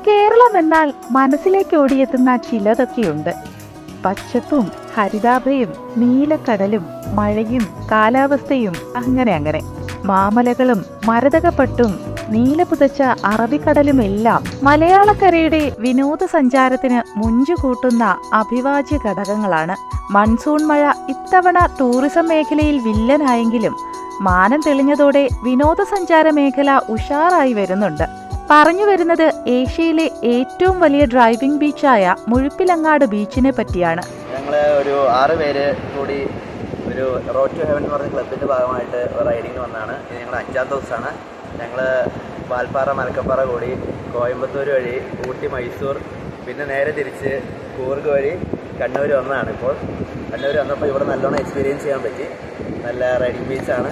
കേരളം എന്നാൽ മനസ്സിലേക്ക് ഓടിയെത്തുന്ന ചിലതൊക്കെയുണ്ട്. പച്ചപ്പും ഹരിതാഭയും നീലക്കടലും മഴയും കാലാവസ്ഥയും അങ്ങനെ മാമലകളും മരതകപ്പട്ടും നീലപുതച്ച അറബിക്കടലുമെല്ലാം മലയാളക്കരയുടെ വിനോദസഞ്ചാരത്തിന് മുഞ്ചുകൂട്ടുന്ന അഭിവാജ്യ ഘടകങ്ങളാണ്. മൺസൂൺ മഴ ഇത്തവണ ടൂറിസം മേഖലയിൽ വില്ലനായെങ്കിലും മാനം തെളിഞ്ഞതോടെ വിനോദസഞ്ചാര മേഖല ഉഷാറായി വരുന്നുണ്ട്. പറഞ്ഞു വരുന്നത് ഏഷ്യയിലെ ഏറ്റവും വലിയ ഡ്രൈവിംഗ് ബീച്ചായ മുഴുപ്പിലങ്ങാട് ബീച്ചിനെ പറ്റിയാണ്. ഞങ്ങൾ ഒരു 6 പേര് കൂടി ഒരു റോഡ് ടു ഹെവൻ എന്ന് പറഞ്ഞ ക്ലബിൻ്റെ ഭാഗമായിട്ട് റൈഡിങ്ങിന് വന്നതാണ്. ഇത് ഞങ്ങളുടെ 5ാം ദിവസമാണ്. ഞങ്ങൾ വാൽപ്പാറ മലക്കപ്പാറ കൂടി കോയമ്പത്തൂർ വഴി ഊട്ടി മൈസൂർ പിന്നെ നേരെ തിരിച്ച് കൂർഗ് വഴി കണ്ണൂർ വന്നതാണ്. ഇപ്പോൾ കണ്ണൂർ വന്നപ്പോൾ ഇവിടെ നല്ലോണം എക്സ്പീരിയൻസ് ചെയ്യാൻ പറ്റി. നല്ല റൈഡിങ് ബീച്ചാണ്.